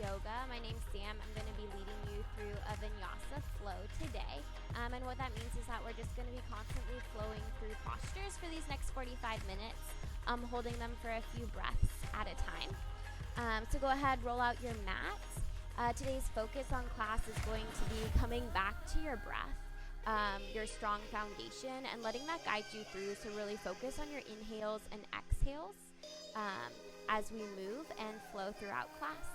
Yoga. My name's Sam. I'm going to be leading you through a Vinyasa flow today. And what that means is that we're just going to be constantly flowing through postures for these next 45 minutes, holding them for a few breaths at a time. So go ahead, roll out your mat. Today's focus on class is going to be coming back to your breath, your strong foundation, and letting that guide you through. So really focus on your inhales and exhales as we move and flow throughout class.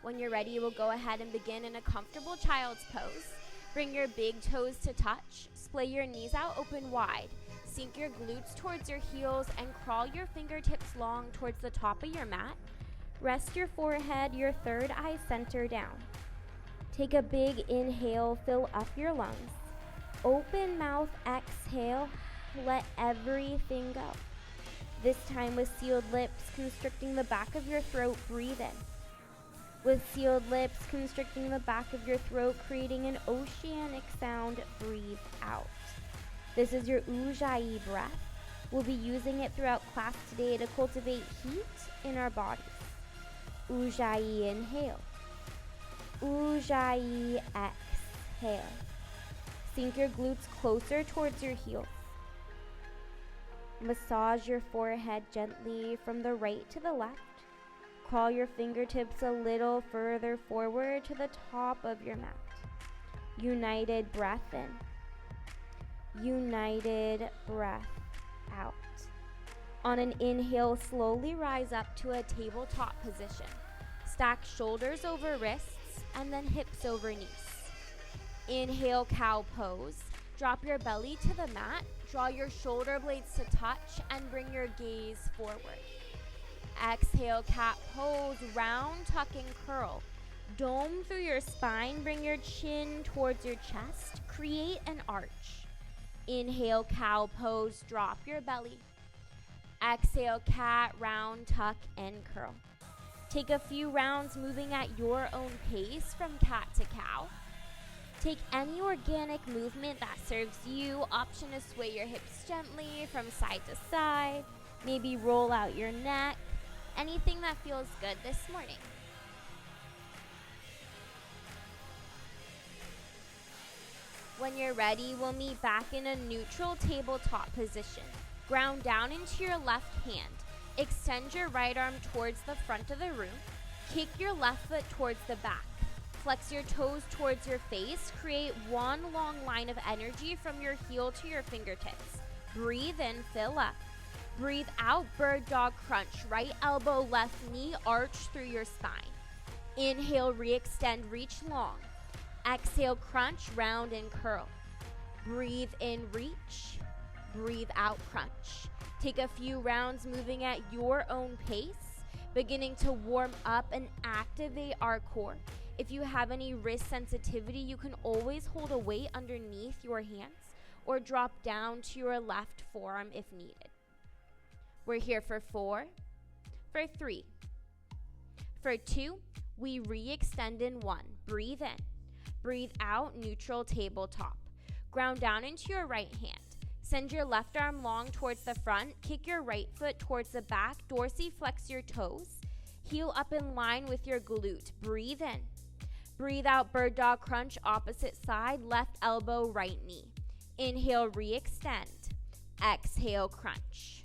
When you're ready, we'll go ahead and begin in a comfortable child's pose. Bring your big toes to touch. Splay your knees out open wide. Sink your glutes towards your heels and crawl your fingertips long towards the top of your mat. Rest your forehead, your third eye center down. Take a big inhale, fill up your lungs. Open mouth, exhale, let everything go. This time with sealed lips, constricting the back of your throat, breathe in. With sealed lips, constricting the back of your throat, creating an oceanic sound, breathe out. This is your Ujjayi breath. We'll be using it throughout class today to cultivate heat in our bodies. Ujjayi inhale. Ujjayi exhale. Sink your glutes closer towards your heels. Massage your forehead gently from the right to the left. Crawl your fingertips a little further forward to the top of your mat. United breath in. United breath out. On an inhale, slowly rise up to a tabletop position. Stack shoulders over wrists and then hips over knees. Inhale, cow pose. Drop your belly to the mat. Draw your shoulder blades to touch and bring your gaze forward. Exhale, cat pose, round, tuck, and curl. Dome through your spine, bring your chin towards your chest. Create an arch. Inhale, cow pose, drop your belly. Exhale, cat, round, tuck, and curl. Take a few rounds moving at your own pace from cat to cow. Take any organic movement that serves you. Option to sway your hips gently from side to side. Maybe roll out your neck. Anything that feels good this morning. When you're ready, we'll meet back in a neutral tabletop position. Ground down into your left hand. Extend your right arm towards the front of the room. Kick your left foot towards the back. Flex your toes towards your face. Create one long line of energy from your heel to your fingertips. Breathe in, fill up. Breathe out, bird dog crunch. Right elbow, left knee, arch through your spine. Inhale, re-extend, reach long. Exhale, crunch, round and curl. Breathe in, reach. Breathe out, crunch. Take a few rounds moving at your own pace, beginning to warm up and activate our core. If you have any wrist sensitivity, you can always hold a weight underneath your hands or drop down to your left forearm if needed. We're here for 4, for 3, for 2, we re-extend in 1. Breathe in. Breathe out, neutral tabletop. Ground down into your right hand. Send your left arm long towards the front. Kick your right foot towards the back. Dorsiflex your toes. Heel up in line with your glute. Breathe in. Breathe out, bird dog crunch, opposite side, left elbow, right knee. Inhale, re-extend. Exhale, crunch.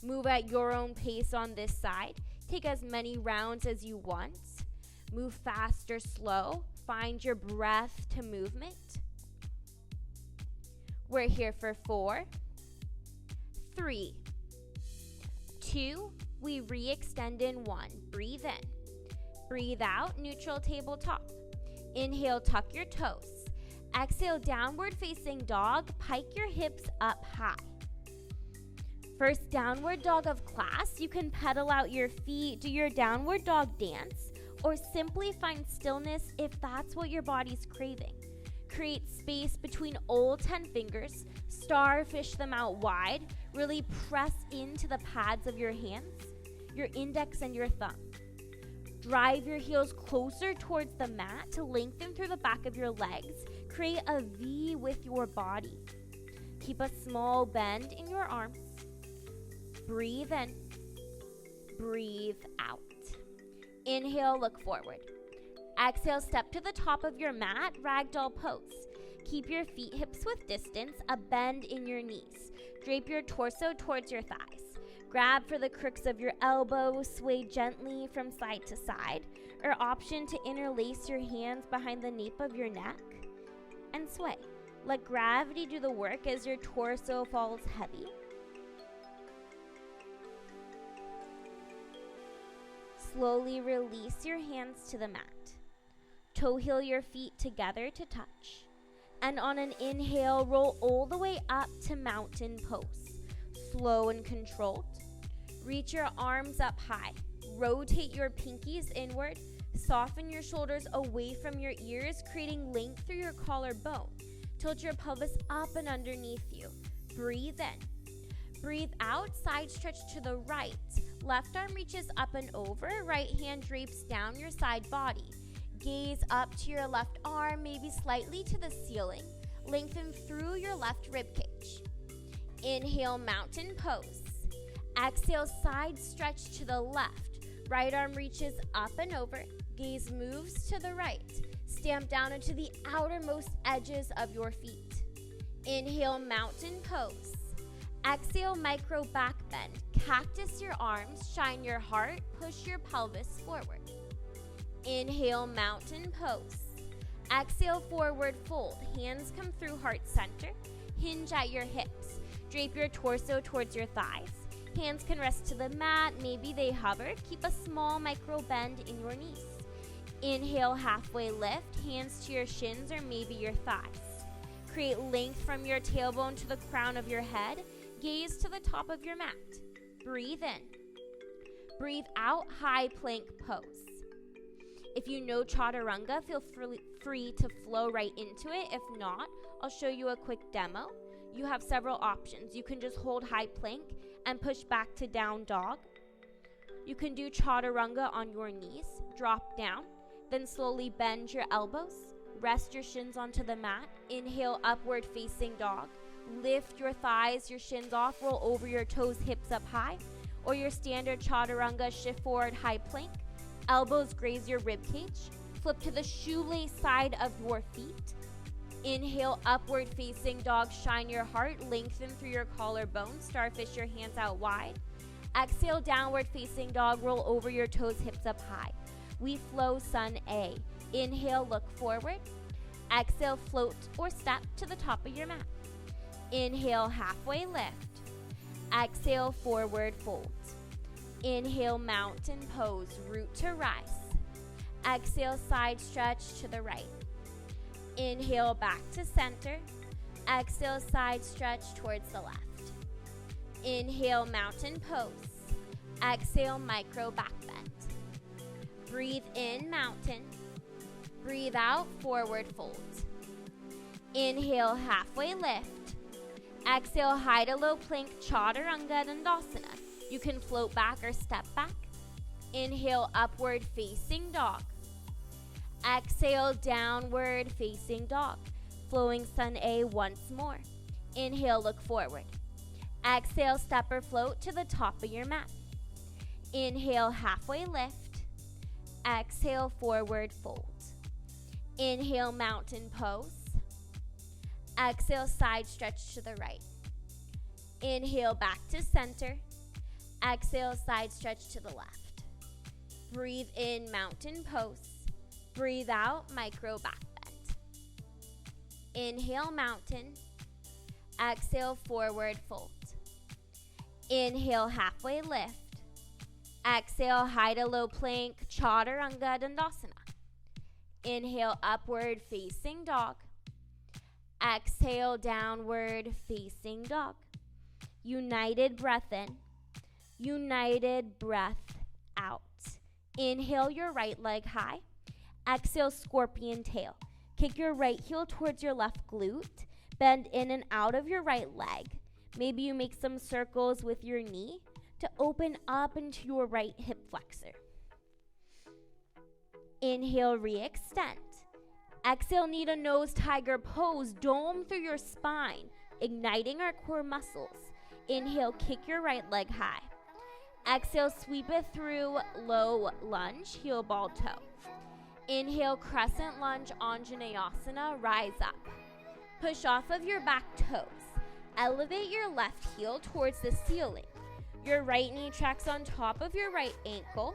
Move at your own pace on this side. Take as many rounds as you want. Move fast or slow. Find your breath to movement. We're here for 4, 3, 2, we re-extend in 1. Breathe in. Breathe out, neutral tabletop. Inhale, tuck your toes. Exhale, downward facing dog. Pike your hips up high. First downward dog of class, you can pedal out your feet, do your downward dog dance, or simply find stillness if that's what your body's craving. Create space between all 10 fingers, starfish them out wide, really press into the pads of your hands, your index and your thumb. Drive your heels closer towards the mat to lengthen through the back of your legs. Create a V with your body. Keep a small bend in your arms. Breathe in. Breathe out. Inhale, look forward. Exhale, step to the top of your mat, ragdoll pose. Keep your feet hips width distance, a bend in your knees. Drape your torso towards your thighs. Grab for the crooks of your elbows, sway gently from side to side, or option to interlace your hands behind the nape of your neck and sway. Let gravity do the work as your torso falls heavy. Slowly release your hands to the mat. Toe heel your feet together to touch. And on an inhale, roll all the way up to mountain pose. Slow and controlled. Reach your arms up high. Rotate your pinkies inward. Soften your shoulders away from your ears, creating length through your collarbone. Tilt your pelvis up and underneath you. Breathe in. Breathe out, side stretch to the right. Left arm reaches up and over, right hand drapes down your side body. Gaze up to your left arm, maybe slightly to the ceiling. Lengthen through your left ribcage. Inhale, mountain pose. Exhale, side stretch to the left. Right arm reaches up and over. Gaze moves to the right. Stamp down into the outermost edges of your feet. Inhale, mountain pose. Exhale, micro back bend. Cactus your arms, shine your heart, push your pelvis forward. Inhale, mountain pose. Exhale, forward fold. Hands come through heart center. Hinge at your hips. Drape your torso towards your thighs. Hands can rest to the mat, maybe they hover. Keep a small micro bend in your knees. Inhale, halfway lift. Hands to your shins or maybe your thighs. Create length from your tailbone to the crown of your head. Gaze to the top of your mat. Breathe in. Breathe out, high plank pose. If you know chaturanga, feel free to flow right into it. If not, I'll show you a quick demo. You have several options. You can just hold high plank and push back to down dog. You can do chaturanga on your knees, drop down, then slowly bend your elbows, rest your shins onto the mat, inhale, upward facing dog, lift your thighs, your shins off, roll over your toes, hips up high, or your standard chaturanga, shift forward, high plank, elbows graze your rib cage, flip to the shoelace side of your feet, inhale, upward facing dog, shine your heart, lengthen through your collarbone, starfish your hands out wide, exhale, downward facing dog, roll over your toes, hips up high. We flow sun A. Inhale, look forward. Exhale, float or step to the top of your mat. Inhale, halfway lift. Exhale, forward fold. Inhale, mountain pose, root to rise. Exhale, side stretch to the right. Inhale, back to center. Exhale, side stretch towards the left. Inhale, mountain pose. Exhale, micro back bend. Breathe in, mountain. Breathe out, forward fold. Inhale, halfway lift. Exhale, high to low plank, chaturanga dandasana. You can float back or step back. Inhale, upward facing dog. Exhale, downward facing dog. Flowing sun A once more. Inhale, look forward. Exhale, step or float to the top of your mat. Inhale, halfway lift. Exhale, forward fold. Inhale, mountain pose. Exhale, side stretch to the right. Inhale, back to center. Exhale, side stretch to the left. Breathe in, mountain pose. Breathe out, micro back bend. Inhale, mountain. Exhale, forward fold. Inhale, halfway lift. Exhale, high to low plank, chaturanga dandasana. Inhale, upward facing dog. Exhale, downward facing dog. United breath in. United breath out. Inhale your right leg high. Exhale, scorpion tail. Kick your right heel towards your left glute. Bend in and out of your right leg. Maybe you make some circles with your knee to open up into your right hip flexor. Inhale, re-extend. Exhale, knee to nose, tiger pose. Dome through your spine, igniting our core muscles. Inhale, kick your right leg high. Exhale, sweep it through, low lunge, heel ball toe. Inhale, crescent lunge, Anjaneyasana, rise up. Push off of your back toes. Elevate your left heel towards the ceiling. Your right knee tracks on top of your right ankle.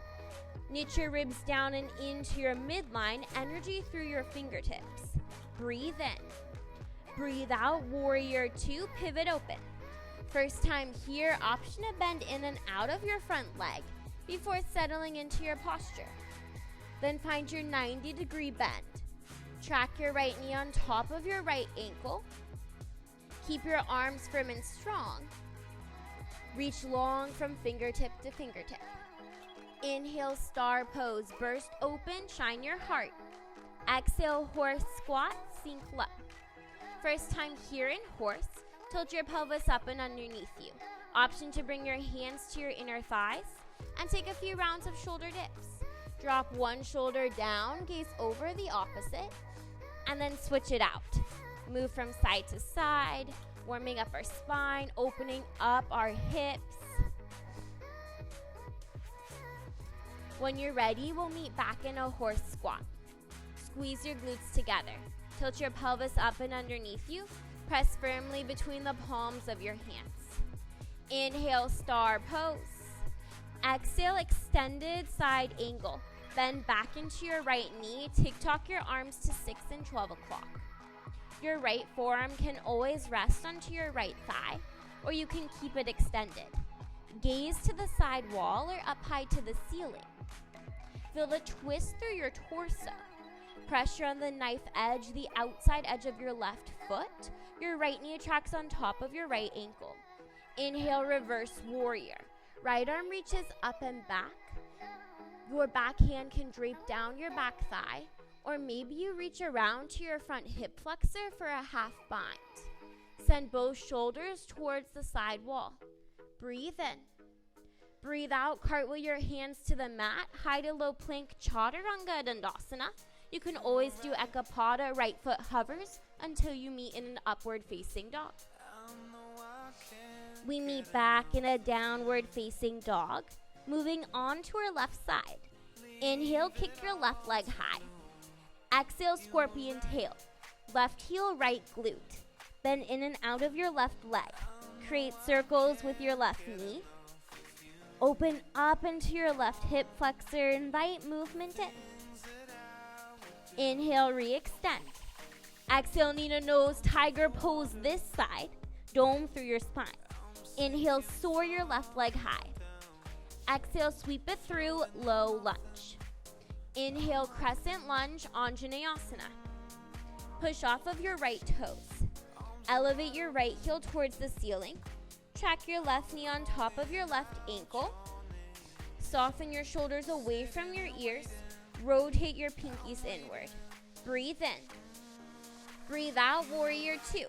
Knit your ribs down and into your midline, energy through your fingertips. Breathe in. Breathe out, warrior two, pivot open. First time here, option to bend in and out of your front leg before settling into your posture. Then find your 90-degree bend. Track your right knee on top of your right ankle. Keep your arms firm and strong. Reach long from fingertip to fingertip. Inhale, star pose, burst open, shine your heart. Exhale, horse squat, sink low. First time here in horse, tilt your pelvis up and underneath you. Option to bring your hands to your inner thighs and take a few rounds of shoulder dips. Drop one shoulder down, gaze over the opposite, and then switch it out. Move from side to side, warming up our spine, opening up our hips. When you're ready, we'll meet back in a horse squat. Squeeze your glutes together. Tilt your pelvis up and underneath you. Press firmly between the palms of your hands. Inhale, star pose. Exhale, extended side angle. Bend back into your right knee. Tick-tock your arms to 6 and 12 o'clock. Your right forearm can always rest onto your right thigh, or you can keep it extended. Gaze to the side wall or up high to the ceiling. Feel the twist through your torso. Pressure on the knife edge, the outside edge of your left foot. Your right knee tracks on top of your right ankle. Inhale, reverse warrior. Right arm reaches up and back. Your back hand can drape down your back thigh, or maybe you reach around to your front hip flexor for a half bind. Send both shoulders towards the side wall. Breathe in. Breathe out, cartwheel your hands to the mat, high to low plank, Chaturanga Dandasana. You can always do Ekapada, right foot hovers until you meet in an upward facing dog. We meet back in a downward facing dog, moving on to our left side. Inhale, kick your left leg high. Exhale, scorpion tail. Left heel, right glute. Bend in and out of your left leg. Create circles with your left knee. Open up into your left hip flexor. Invite movement in. Inhale, re-extend. Exhale, knee to nose, tiger pose this side. Dome through your spine. Inhale, soar your left leg high. Exhale, sweep it through, low lunge. Inhale, crescent lunge, Anjaneyasana. Push off of your right toes. Elevate your right heel towards the ceiling. Track your left knee on top of your left ankle. Soften your shoulders away from your ears. Rotate your pinkies inward. Breathe in. Breathe out, warrior two.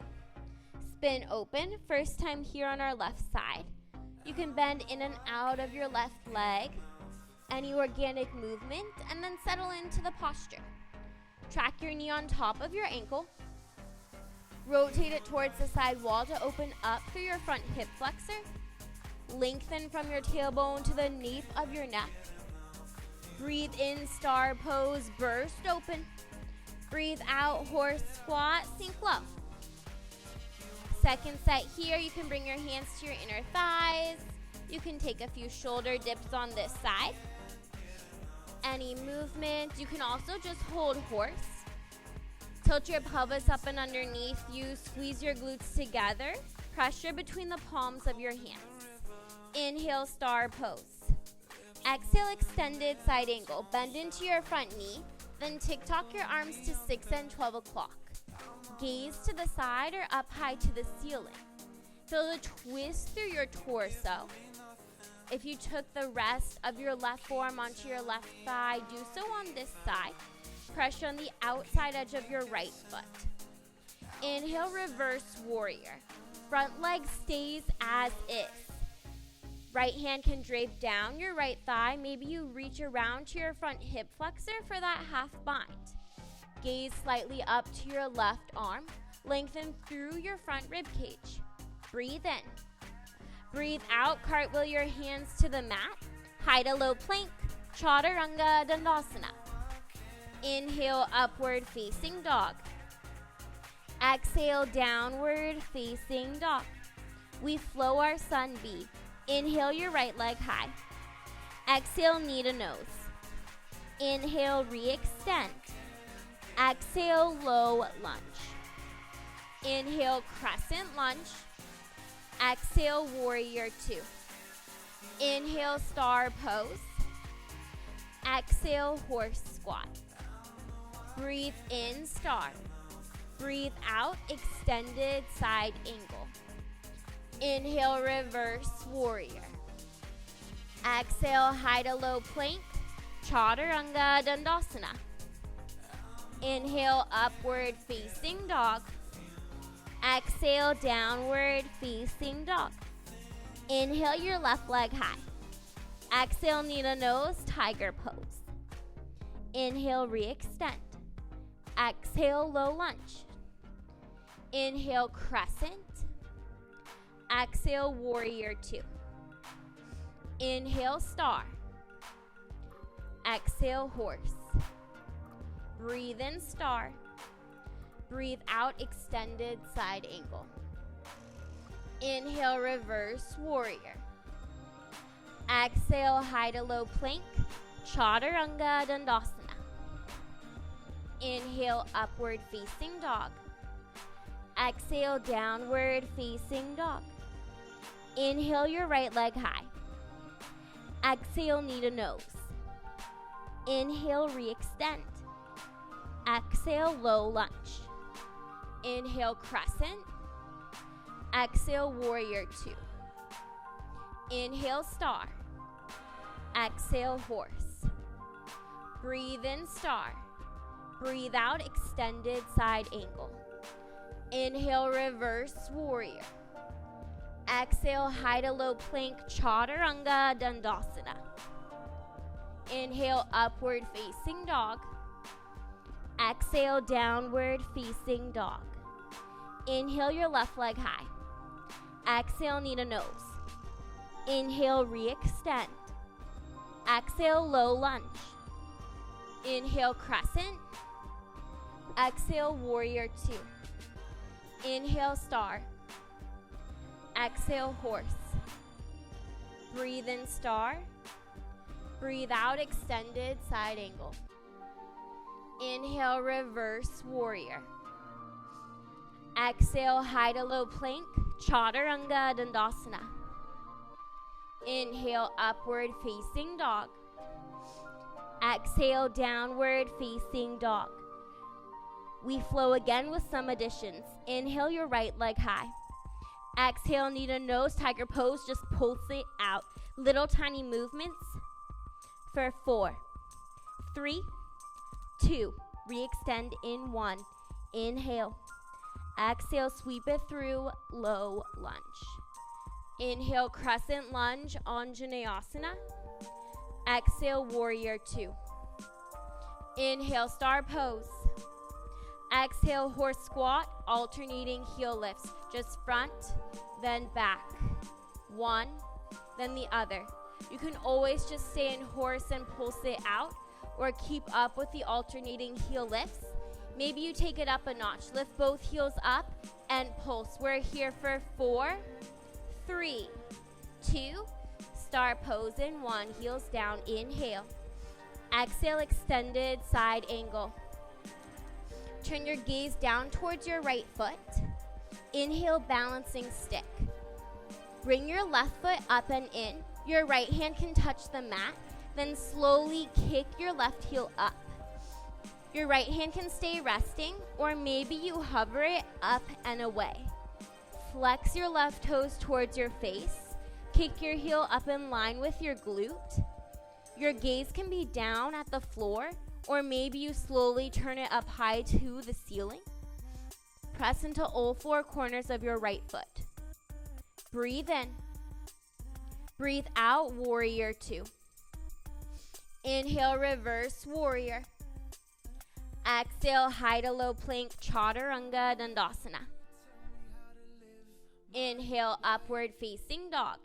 Spin open, first time here on our left side. You can bend in and out of your left leg, any organic movement, and then settle into the posture. Track your knee on top of your ankle. Rotate it towards the side wall to open up through your front hip flexor. Lengthen from your tailbone to the nape of your neck. Breathe in, star pose, burst open. Breathe out, horse squat, sink low. Second set here, you can bring your hands to your inner thighs. You can take a few shoulder dips on this side. Any movement, you can also just hold horse. Tilt your pelvis up and underneath you. Squeeze your glutes together. Pressure between the palms of your hands. Inhale, star pose. Exhale, extended side angle. Bend into your front knee. Then tick-tock your arms to 6 and 12 o'clock. Gaze to the side or up high to the ceiling. Feel the twist through your torso. If you took the rest of your left forearm onto your left thigh, do so on this side. Pressure on the outside edge of your right foot. Inhale, reverse warrior. Front leg stays as is. Right hand can drape down your right thigh. Maybe you reach around to your front hip flexor for that half bind. Gaze slightly up to your left arm. Lengthen through your front rib cage. Breathe in. Breathe out, cartwheel your hands to the mat. Hide a low plank, Chaturanga Dandasana. Inhale, upward facing dog. Exhale, downward facing dog. We flow our sun B. Inhale your right leg high. Exhale, knee to nose. Inhale, re-extend. Exhale, low lunge. Inhale, crescent lunge. Exhale, warrior two. Inhale, star pose. Exhale, horse squat. Breathe in, star. Breathe out, extended side angle. Inhale, reverse warrior. Exhale, hide a low plank, Chaturanga Dandasana. Inhale, upward facing dog. Exhale, downward facing dog. Inhale your left leg high. Exhale, knee to nose, tiger pose. Inhale, re-extend. Exhale, low lunge. Inhale, crescent. Exhale, warrior two. Inhale, star. Exhale, horse. Breathe in, star. Breathe out, extended side angle. Inhale, reverse warrior. Exhale, hide a low plank, Chaturanga Dandasana. Inhale, upward facing dog. Exhale, downward facing dog. Inhale your right leg high. Exhale, knee to nose. Inhale, re-extend. Exhale, low lunge. Inhale, crescent. Exhale, warrior two. Inhale, star. Exhale, horse. Breathe in, star. Breathe out, extended side angle. Inhale, reverse warrior. Exhale, hide a low plank, Chaturanga Dandasana. Inhale, upward facing dog. Exhale, downward facing dog. Inhale your left leg high. Exhale, knee to nose. Inhale, re-extend. Exhale, low lunge. Inhale, crescent. Exhale, warrior two. Inhale, star. Exhale, horse. Breathe in, star. Breathe out, extended side angle. Inhale, reverse warrior. Exhale, hide a low plank, Chaturanga Dandasana. Inhale, upward facing dog. Exhale, downward facing dog. We flow again with some additions. Inhale your right leg high. Exhale, knee to nose, tiger pose, just pulse it out. Little tiny movements for 4, 3, 2, re-extend in 1. Inhale. Exhale, sweep it through, low lunge. Inhale, crescent lunge, Anjaneyasana. Exhale, warrior two. Inhale, star pose. Exhale, horse squat, alternating heel lifts. Just front, then back. One, then the other. You can always just stay in horse and pulse it out, or keep up with the alternating heel lifts. Maybe you take it up a notch. Lift both heels up and pulse. We're here for 4, 3, 2, star pose in 1, heels down, inhale. Exhale, extended side angle. Turn your gaze down towards your right foot. Inhale, balancing stick. Bring your left foot up and in. Your right hand can touch the mat. Then slowly kick your left heel up. Your right hand can stay resting, or maybe you hover it up and away. Flex your left toes towards your face. Kick your heel up in line with your glute. Your gaze can be down at the floor, or maybe you slowly turn it up high to the ceiling. Press into all 4 corners of your right foot. Breathe in. Breathe out, warrior two. Inhale, reverse warrior. Exhale, hide a low plank, Chaturanga Dandasana. Inhale, upward facing dog.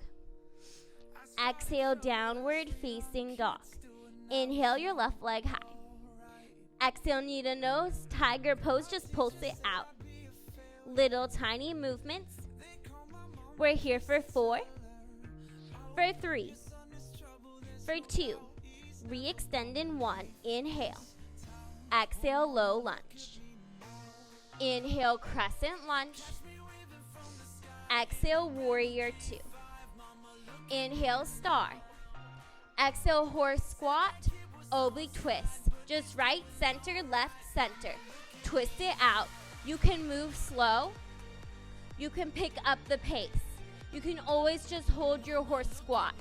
Exhale, downward facing dog. Inhale your left leg high. Exhale, knee to nose, tiger pose, just pulse it out. Little tiny movements. We're here for 4, for 3, for 2. Re-extend in 1. Inhale. Exhale, low lunge. Inhale, crescent lunge. Exhale, warrior 2. Inhale, star. Exhale, horse squat, oblique twist. Just right, center, left, center. Twist it out. You can move slow. You can pick up the pace. You can always just hold your horse squat.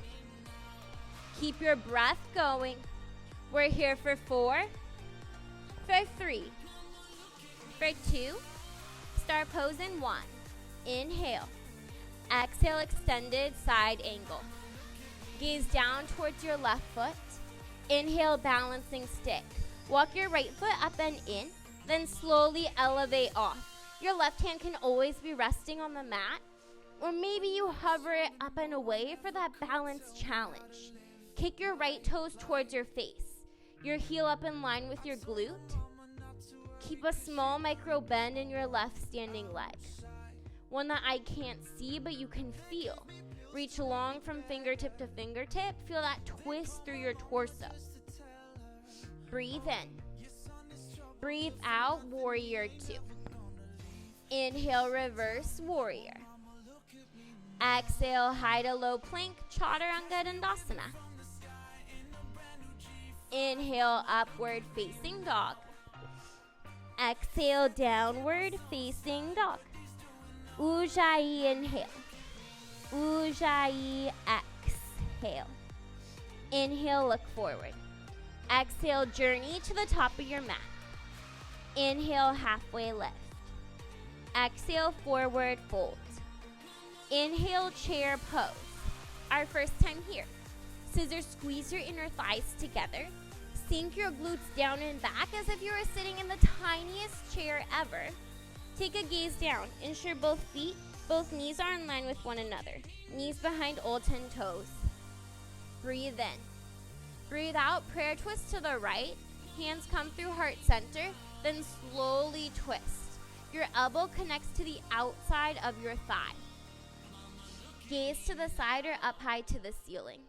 Keep your breath going. We're here for 4, for 3, for 2. Star pose in 1. Inhale. Exhale, extended side angle. Gaze down towards your left foot. Inhale, balancing stick. Walk your right foot up and in, then slowly elevate off. Your left hand can always be resting on the mat, or maybe you hover it up and away for that balance challenge. Kick your right toes towards your face. Your heel up in line with your glute. Keep a small micro bend in your left standing leg. One that I can't see, but you can feel. Reach long from fingertip to fingertip. Feel that twist through your torso. Breathe in. Breathe out, warrior 2. Inhale, reverse warrior. Exhale, high to low plank, chaturanga dandasana. Inhale, upward facing dog. Exhale, downward facing dog. Ujjayi inhale. Ujjayi exhale. Inhale, look forward. Exhale, journey to the top of your mat. Inhale, halfway lift. Exhale, forward fold. Inhale, chair pose. Our first time here. Scissor squeeze your inner thighs together. Sink your glutes down and back as if you were sitting in the tiniest chair ever. Take a gaze down. Ensure both knees are in line with one another. Knees behind all 10 toes. Breathe in. Breathe out, prayer twist to the right. Hands come through heart center, then slowly twist. Your elbow connects to the outside of your thigh. Gaze to the side or up high to the ceiling.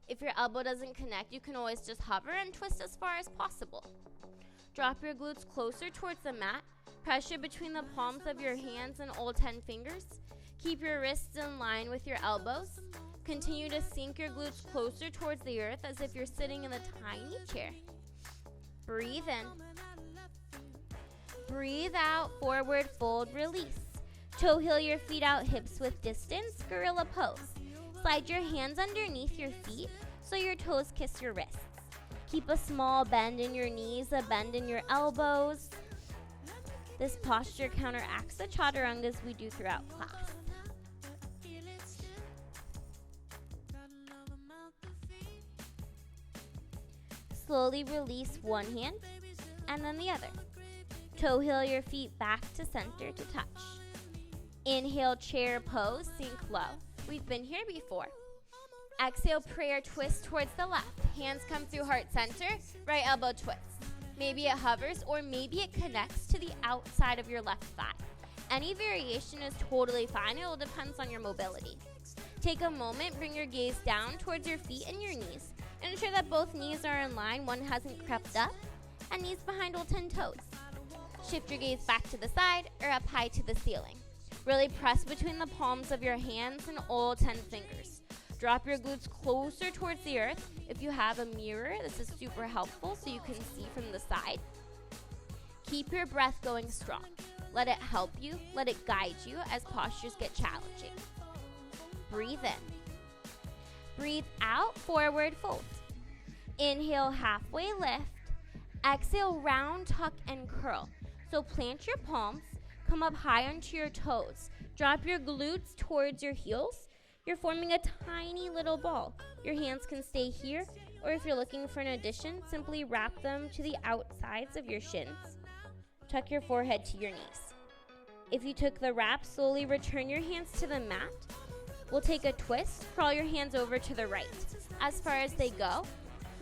If your elbow doesn't connect, you can always just hover and twist as far as possible. Drop your glutes closer towards the mat. Pressure between the palms of your hands and all 10 fingers. Keep your wrists in line with your elbows. Continue to sink your glutes closer towards the earth as if you're sitting in a tiny chair. Breathe in. Breathe out, forward fold, release. Toe heel your feet out, hips width distance, gorilla pose. Slide your hands underneath your feet so your toes kiss your wrists. Keep a small bend in your knees, a bend in your elbows. This posture counteracts the chaturangas we do throughout class. Slowly release one hand and then the other. Toe heel your feet back to center to touch. Inhale, chair pose, sink low. We've been here before. Exhale, prayer twist towards the left. Hands come through heart center, right elbow twist. Maybe it hovers or maybe it connects to the outside of your left thigh. Any variation is totally fine. It all depends on your mobility. Take a moment, bring your gaze down towards your feet and your knees. Ensure that both knees are in line, one hasn't crept up, and knees behind all 10 toes. Shift your gaze back to the side or up high to the ceiling. Really press between the palms of your hands and all 10 fingers. Drop your glutes closer towards the earth. If you have a mirror, this is super helpful so you can see from the side. Keep your breath going strong. Let it help you, let it guide you as postures get challenging. Breathe in. Breathe out, forward fold. Inhale, halfway lift. Exhale, round, tuck, and curl. So plant your palms, come up high onto your toes. Drop your glutes towards your heels. You're forming a tiny little ball. Your hands can stay here, or if you're looking for an addition, simply wrap them to the outsides of your shins. Tuck your forehead to your knees. If you took the wrap, slowly return your hands to the mat. We'll take a twist, crawl your hands over to the right. As far as they go,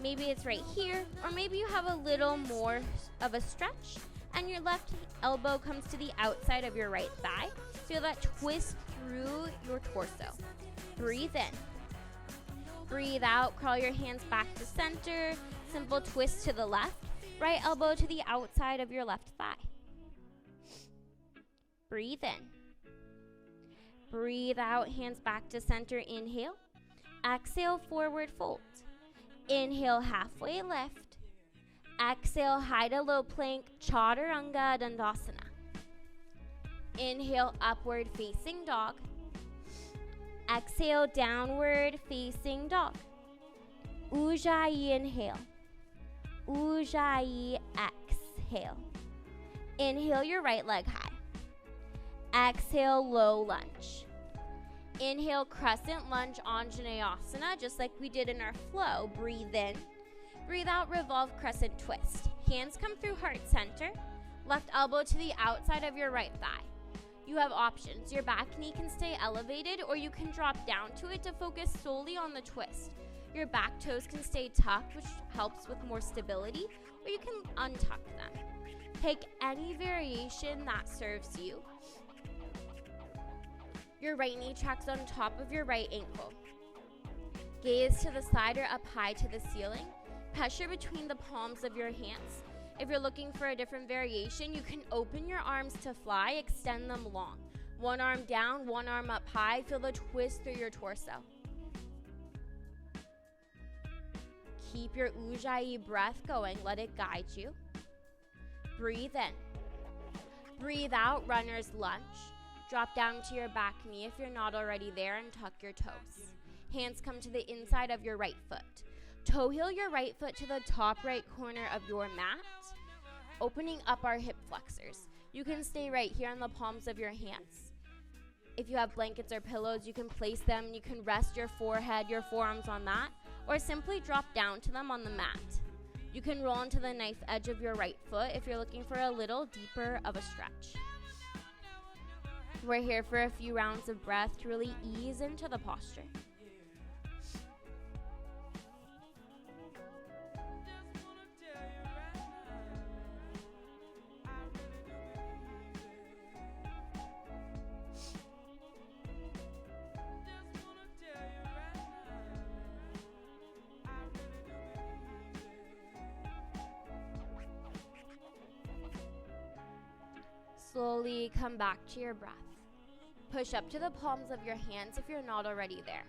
maybe it's right here, or maybe you have a little more of a stretch, and your left elbow comes to the outside of your right thigh. Feel that twist through your torso. Breathe in. Breathe out, crawl your hands back to center. Simple twist to the left. Right elbow to the outside of your left thigh. Breathe in. Breathe out, hands back to center. Inhale. Exhale, forward fold. Inhale, halfway lift. Exhale, high to low plank, Chaturanga Dandasana. Inhale, upward facing dog. Exhale, downward facing dog. Ujjayi inhale. Ujjayi exhale. Inhale your right leg high. Exhale, low lunge. Inhale, crescent lunge, Anjaneyasana, just like we did in our flow. Breathe in. Breathe out, revolve crescent twist. Hands come through heart center. Left elbow to the outside of your right thigh. You have options. Your back knee can stay elevated, or you can drop down to it to focus solely on the twist. Your back toes can stay tucked, which helps with more stability, or you can untuck them. Take any variation that serves you. Your right knee tracks on top of your right ankle. Gaze to the side or up high to the ceiling. Pressure between the palms of your hands. If you're looking for a different variation, you can open your arms to fly, extend them long. One arm down, one arm up high. Feel the twist through your torso. Keep your Ujjayi breath going. Let it guide you. Breathe in. Breathe out, runner's lunge. Drop down to your back knee if you're not already there and tuck your toes. Hands come to the inside of your right foot. Toe heel your right foot to the top right corner of your mat, opening up our hip flexors. You can stay right here on the palms of your hands. If you have blankets or pillows, you can place them. You can rest your forehead, your forearms on that, or simply drop down to them on the mat. You can roll into the knife edge of your right foot if you're looking for a little deeper of a stretch. We're here for a few rounds of breath to really ease into the posture. Slowly come back to your breath. Push up to the palms of your hands if you're not already there.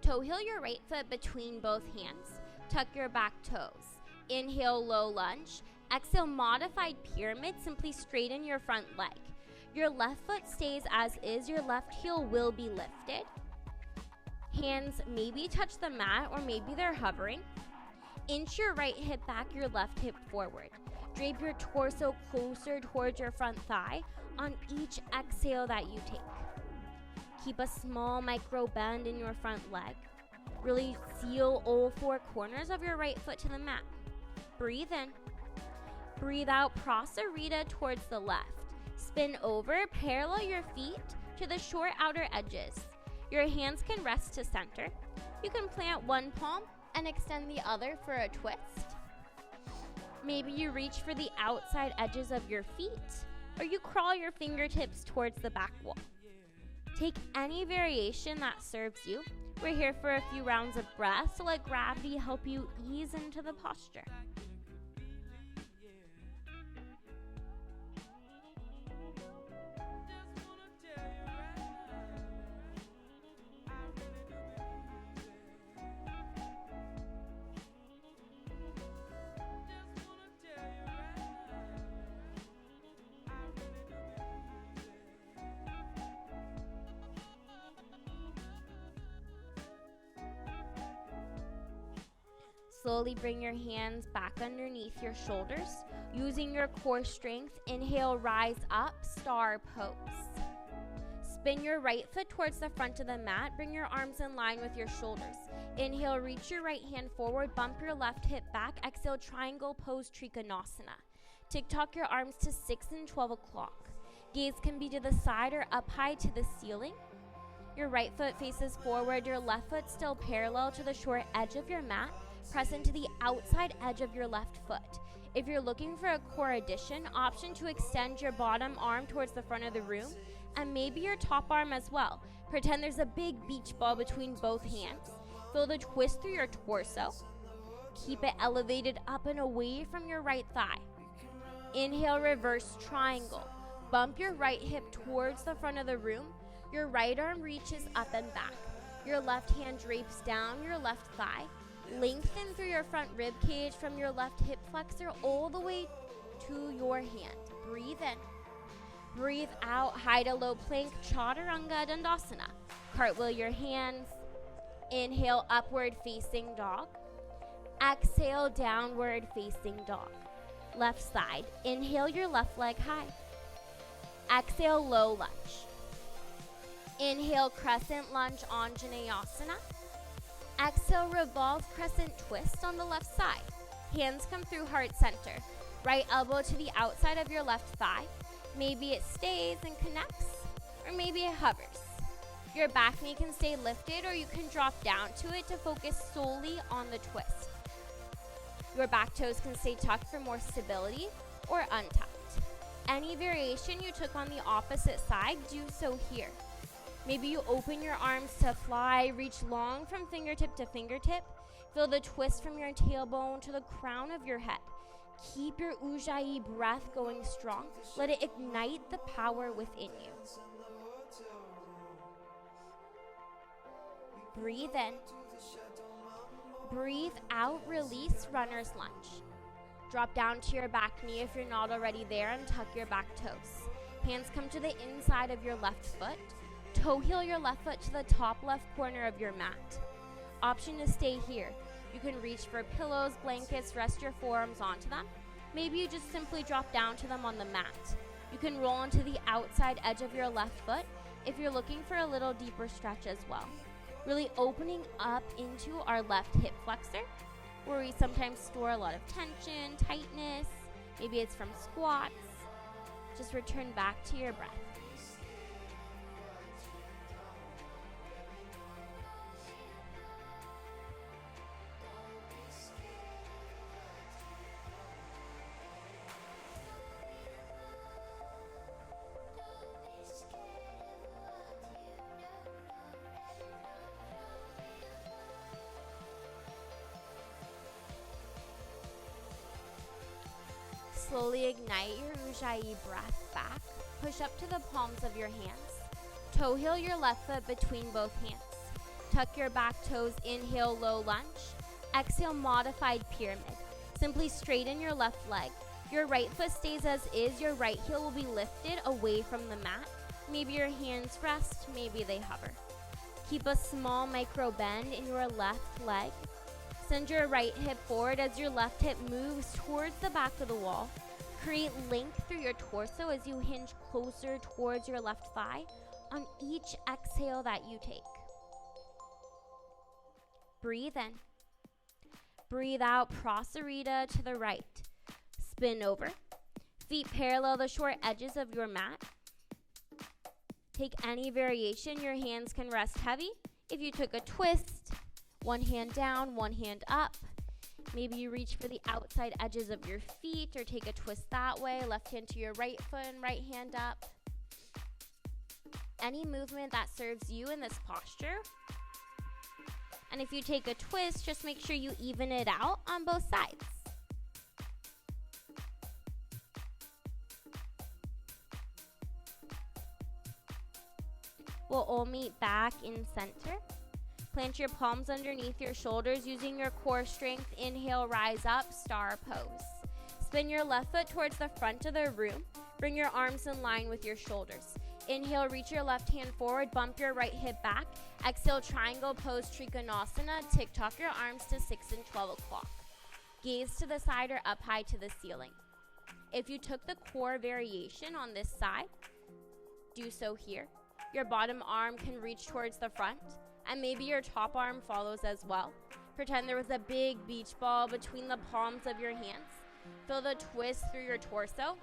Toe heel your right foot between both hands. Tuck your back toes. Inhale, low lunge. Exhale, modified pyramid. Simply straighten your front leg. Your left foot stays as is. Your left heel will be lifted. Hands maybe touch the mat or maybe they're hovering. Inch your right hip back, your left hip forward. Drape your torso closer towards your front thigh on each exhale that you take. Keep a small micro bend in your front leg. Really seal all four corners of your right foot to the mat. Breathe in. Breathe out, Prasarita towards the left. Spin over, parallel your feet to the short outer edges. Your hands can rest to center. You can plant one palm and extend the other for a twist. Maybe you reach for the outside edges of your feet, or you crawl your fingertips towards the back wall. Take any variation that serves you. We're here for a few rounds of breath, so let gravity help you ease into the posture. Slowly bring your hands back underneath your shoulders. Using your core strength, inhale, rise up, star pose. Spin your right foot towards the front of the mat. Bring your arms in line with your shoulders. Inhale, reach your right hand forward, bump your left hip back. Exhale, triangle pose, Trikonasana. Tick-tock your arms to 6 and 12 o'clock. Gaze can be to the side or up high to the ceiling. Your right foot faces forward, your left foot still parallel to the short edge of your mat. Press into the outside edge of your left foot. If you're looking for a core addition, option to extend your bottom arm towards the front of the room and maybe your top arm as well. Pretend there's a big beach ball between both hands. Feel the twist through your torso. Keep it elevated up and away from your right thigh. Inhale, reverse triangle. Bump your right hip towards the front of the room. Your right arm reaches up and back. Your left hand drapes down your left thigh. Lengthen through your front rib cage from your left hip flexor all the way to your hand. Breathe in. Breathe out. High to low plank, chaturanga dandasana. Cartwheel your hands. Inhale, upward facing dog. Exhale, downward facing dog. Left side. Inhale your left leg high. Exhale, low lunge. Inhale, crescent lunge, Anjaneyasana. Exhale, revolve crescent twist on the left side. Hands come through heart center. Right elbow to the outside of your left thigh. Maybe it stays and connects, or maybe it hovers. Your back knee can stay lifted, or you can drop down to it to focus solely on the twist. Your back toes can stay tucked for more stability, or untucked. Any variation you took on the opposite side, do so here. Maybe you open your arms to fly, reach long from fingertip to fingertip. Feel the twist from your tailbone to the crown of your head. Keep your Ujjayi breath going strong. Let it ignite the power within you. Breathe in. Breathe out, release, runner's lunge. Drop down to your back knee if you're not already there and tuck your back toes. Hands come to the inside of your left foot. Toe heel your left foot to the top left corner of your mat. Option to stay here. You can reach for pillows, blankets, rest your forearms onto them. Maybe you just simply drop down to them on the mat. You can roll onto the outside edge of your left foot if you're looking for a little deeper stretch as well. Really opening up into our left hip flexor, where we sometimes store a lot of tension, tightness. Maybe it's from squats. Just return back to your breath. Slowly ignite your Ujjayi breath back. Push up to the palms of your hands. Toe heel your left foot between both hands. Tuck your back toes, inhale, low lunge. Exhale, modified pyramid. Simply straighten your left leg. Your right foot stays as is. Your right heel will be lifted away from the mat. Maybe your hands rest, maybe they hover. Keep a small micro bend in your left leg. Send your right hip forward as your left hip moves towards the back of the wall. Create length through your torso as you hinge closer towards your left thigh on each exhale that you take. Breathe in. Breathe out, Prasarita to the right. Spin over. Feet parallel the short edges of your mat. Take any variation. Your hands can rest heavy. If you took a twist, one hand down, one hand up. Maybe you reach for the outside edges of your feet or take a twist that way. Left hand to your right foot and right hand up. Any movement that serves you in this posture. And if you take a twist, just make sure you even it out on both sides. We'll all meet back in center. Plant your palms underneath your shoulders using your core strength. Inhale, rise up, star pose. Spin your left foot towards the front of the room. Bring your arms in line with your shoulders. Inhale, reach your left hand forward, bump your right hip back. Exhale, triangle pose, Trikonasana. Tick-tock your arms to 6 and 12 o'clock. Gaze to the side or up high to the ceiling. If you took the core variation on this side, do so here. Your bottom arm can reach towards the front, and maybe your top arm follows as well. Pretend there was a big beach ball between the palms of your hands. Feel the twist through your torso.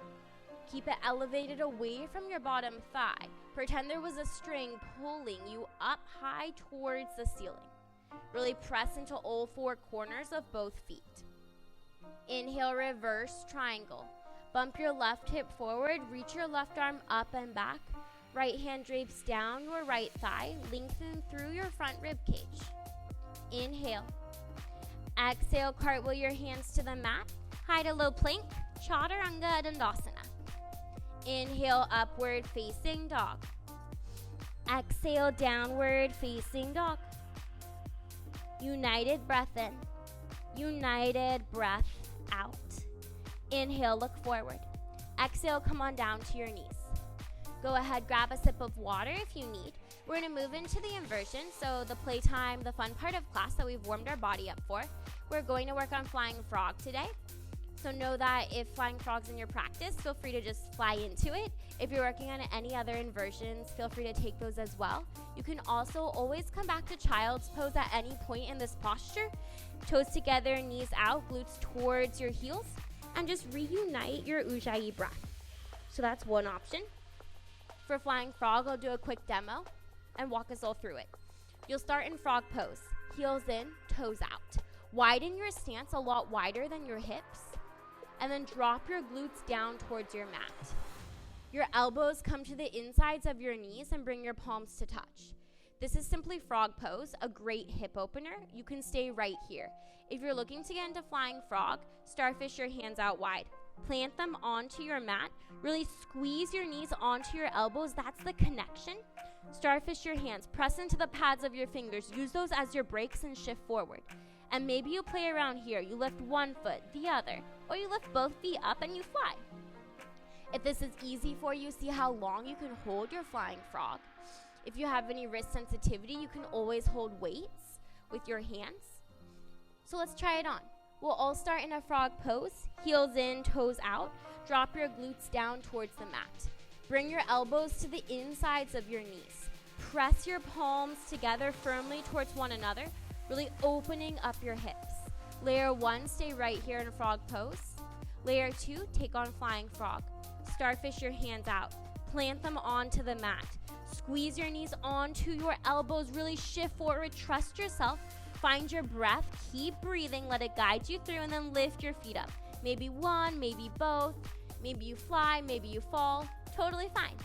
Keep it elevated away from your bottom thigh. Pretend there was a string pulling you up high towards the ceiling. Really press into all four corners of both feet. Inhale, reverse triangle. Bump your left hip forward, reach your left arm up and back. Right hand drapes down your right thigh, lengthen through your front rib cage. Inhale. Exhale, cartwheel your hands to the mat. High to low plank, Chaturanga Dandasana. Inhale, upward facing dog. Exhale, downward facing dog. United breath in. United breath out. Inhale, look forward. Exhale, come on down to your knees. Go ahead, grab a sip of water if you need. We're going to move into the inversion, so the playtime, the fun part of class that we've warmed our body up for. We're going to work on flying frog today. So know that if flying frog's in your practice, feel free to just fly into it. If you're working on any other inversions, feel free to take those as well. You can also always come back to child's pose at any point in this posture. Toes together, knees out, glutes towards your heels, and just reunite your Ujjayi breath. So that's one option. For flying frog, I'll do a quick demo and walk us all through it. You'll start in frog pose, heels in, toes out. Widen your stance a lot wider than your hips, and then drop your glutes down towards your mat. Your elbows come to the insides of your knees and bring your palms to touch. This is simply frog pose, a great hip opener. You can stay right here. If you're looking to get into flying frog, starfish your hands out wide. Plant them onto your mat. Really squeeze your knees onto your elbows. That's the connection. Starfish your hands. Press into the pads of your fingers. Use those as your brakes and shift forward. And maybe you play around here. You lift one foot, the other, or you lift both feet up and you fly. If this is easy for you, see how long you can hold your flying frog. If you have any wrist sensitivity, you can always hold weights with your hands. So let's try it on. We'll all start in a frog pose, heels in, toes out. Drop your glutes down towards the mat. Bring your elbows to the insides of your knees. Press your palms together firmly towards one another, really opening up your hips. Layer 1, stay right here in frog pose. Layer 2, take on flying frog. Starfish your hands out. Plant them onto the mat. Squeeze your knees onto your elbows. Really shift forward. Trust yourself. Find your breath. Keep breathing. Let it guide you through, and then lift your feet up. Maybe one, maybe both. Maybe you fly, maybe you fall. Totally fine.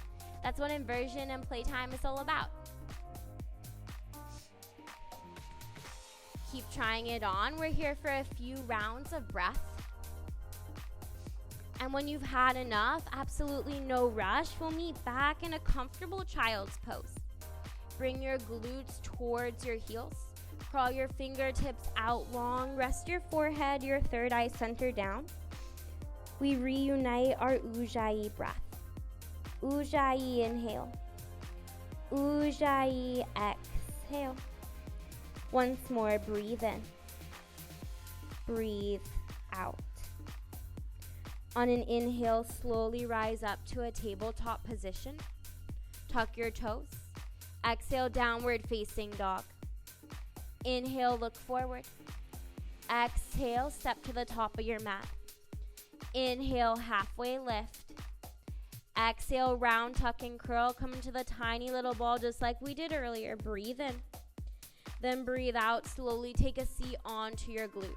That's what inversion and playtime is all about. Keep trying it on. We're here for a few rounds of breath. And when you've had enough, absolutely no rush, we'll meet back in a comfortable child's pose. Bring your glutes towards your heels. Crawl your fingertips out long. Rest your forehead, your third eye center down. We reunite our Ujjayi breath. Ujjayi inhale. Ujjayi exhale. Once more, breathe in. Breathe out. On an inhale, slowly rise up to a tabletop position. Tuck your toes. Exhale, downward facing dog. Inhale, look forward. Exhale, step to the top of your mat. Inhale, halfway lift. Exhale, round, tuck, and curl. Come into the tiny little ball just like we did earlier. Breathe in. Then breathe out. Slowly take a seat onto your glutes.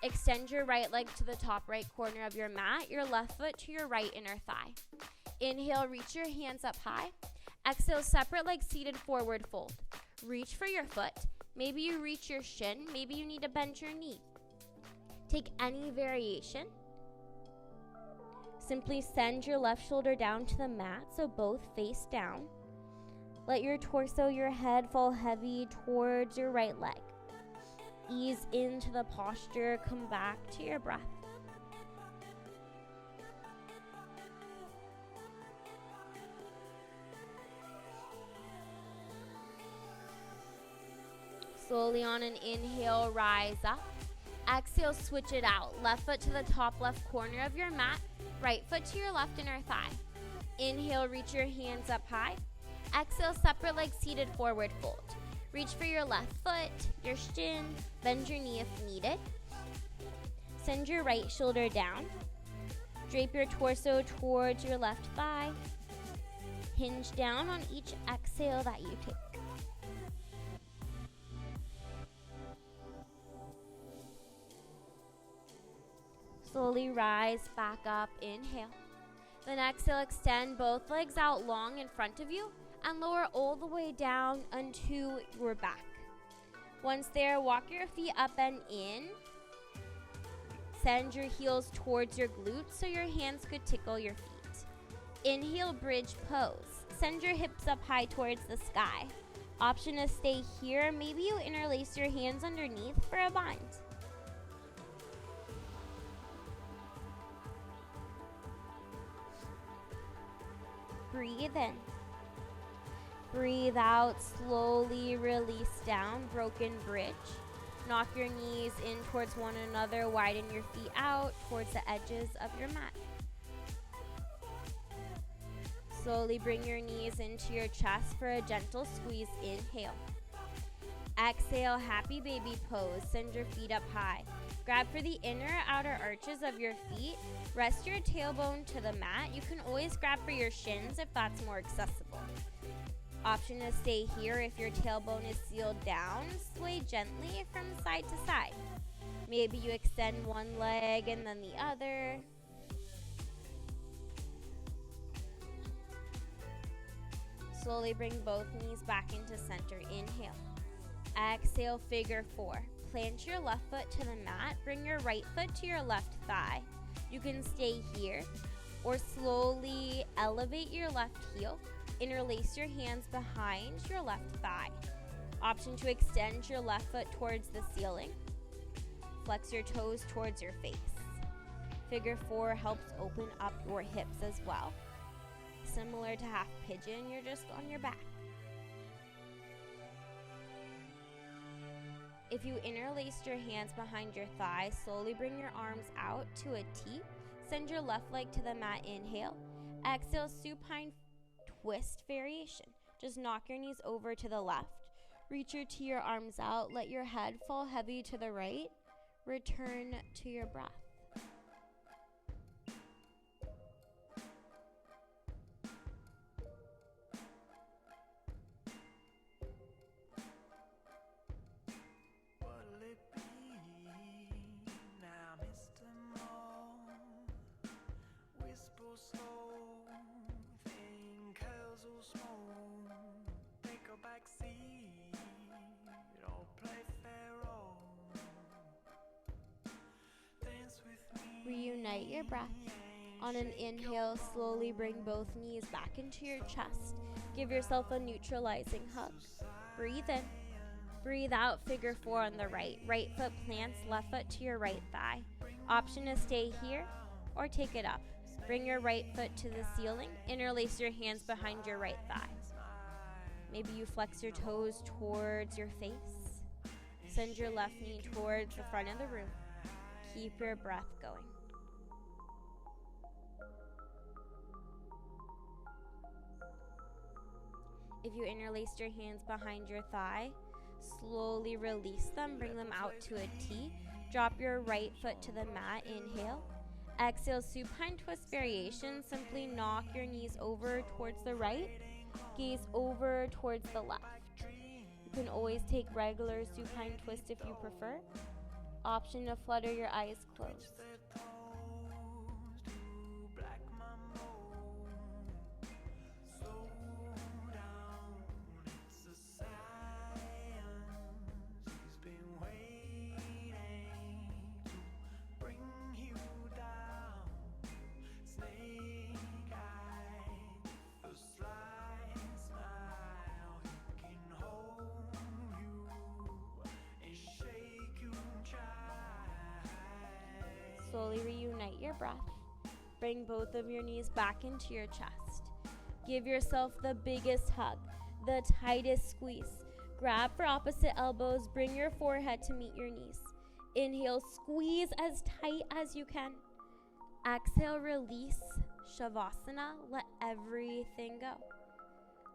Extend your right leg to the top right corner of your mat, your left foot to your right inner thigh. Inhale, reach your hands up high. Exhale, separate legs seated forward fold. Reach for your foot. Maybe you reach your shin. Maybe you need to bend your knee. Take any variation. Simply send your left shoulder down to the mat so both face down. Let your torso, your head fall heavy towards your right leg. Ease into the posture, come back to your breath. Slowly on an inhale, rise up. Exhale, switch it out. Left foot to the top left corner of your mat. Right foot to your left inner thigh. Inhale, reach your hands up high. Exhale, separate legs seated forward fold. Reach for your left foot, your shin, bend your knee if needed. Send your right shoulder down. Drape your torso towards your left thigh. Hinge down on each exhale that you take. Slowly rise back up, inhale. Then exhale, extend both legs out long in front of you and lower all the way down onto your back. Once there, walk your feet up and in. Send your heels towards your glutes so your hands could tickle your feet. Inhale, bridge pose. Send your hips up high towards the sky. Option to stay here. Maybe you interlace your hands underneath for a bind. Breathe in. Breathe out, slowly release down, broken bridge. Knock your knees in towards one another, widen your feet out towards the edges of your mat. Slowly bring your knees into your chest for a gentle squeeze, inhale. Exhale, happy baby pose, send your feet up high. Grab for the inner outer arches of your feet. Rest your tailbone to the mat. You can always grab for your shins if that's more accessible. Option to stay here if your tailbone is sealed down. Sway gently from side to side. Maybe you extend one leg and then the other. Slowly bring both knees back into center. Inhale. Exhale, figure four. Plant your left foot to the mat. Bring your right foot to your left thigh. You can stay here or slowly elevate your left heel. Interlace your hands behind your left thigh. Option to extend your left foot towards the ceiling. Flex your toes towards your face. Figure four helps open up your hips as well. Similar to half pigeon, you're just on your back. If you interlaced your hands behind your thigh, slowly bring your arms out to a T. Send your left leg to the mat, inhale. Exhale, supine twist variation. Just knock your knees over to the left. Reach your arms out. Let your head fall heavy to the right. Return to your breath. Reunite your breath. On an inhale, slowly bring both knees back into your chest. Give yourself a neutralizing hug. Breathe in. Breathe out, figure four on the right. Right foot plants, left foot to your right thigh. Option to stay here or take it up. Bring your right foot to the ceiling. Interlace your hands behind your right thigh. Maybe you flex your toes towards your face. Send your left knee towards the front of the room. Keep your breath going. If you interlaced your hands behind your thigh, slowly release them, bring them out to a T. Drop your right foot to the mat, inhale. Exhale, supine twist variation. Simply knock your knees over towards the right, gaze over towards the left. You can always take regular supine twist if you prefer. Option to flutter your eyes closed. Slowly reunite your breath. Bring both of your knees back into your chest. Give yourself the biggest hug, the tightest squeeze. Grab for opposite elbows. Bring your forehead to meet your knees. Inhale, squeeze as tight as you can. Exhale, release. Shavasana, let everything go.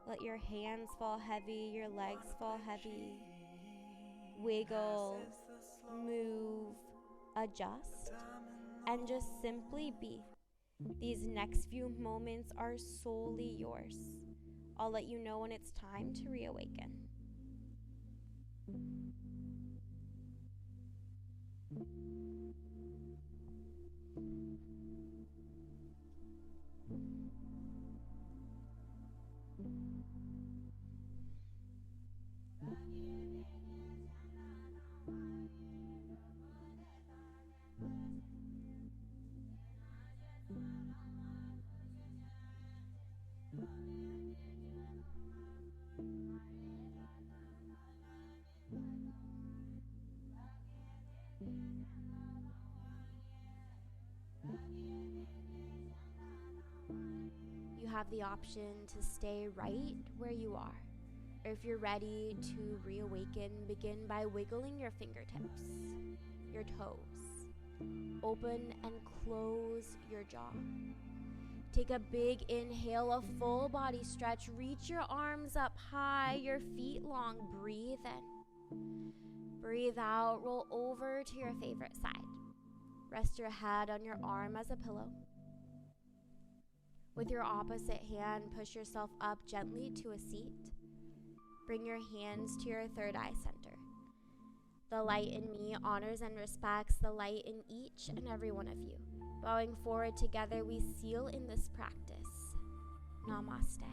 Let your hands fall heavy, your legs fall heavy. Wiggle, move, adjust, and just simply be. These next few moments are solely yours. I'll let you know when it's time to reawaken. You have the option to stay right where you are. Or if you're ready to reawaken, begin by wiggling your fingertips, your toes. Open and close your jaw. Take a big inhale, a full body stretch. Reach your arms up high, your feet long. Breathe in. Breathe out, roll over to your favorite side. Rest your head on your arm as a pillow. With your opposite hand, push yourself up gently to a seat. Bring your hands to your third eye center. The light in me honors and respects the light in each and every one of you. Bowing forward together, we seal in this practice. Namaste.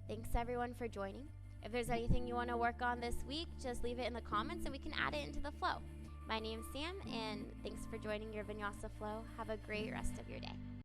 Thanks everyone for joining. If there's anything you want to work on this week, just leave it in the comments and we can add it into the flow. My name's Sam, and thanks for joining your Vinyasa Flow. Have a great rest of your day.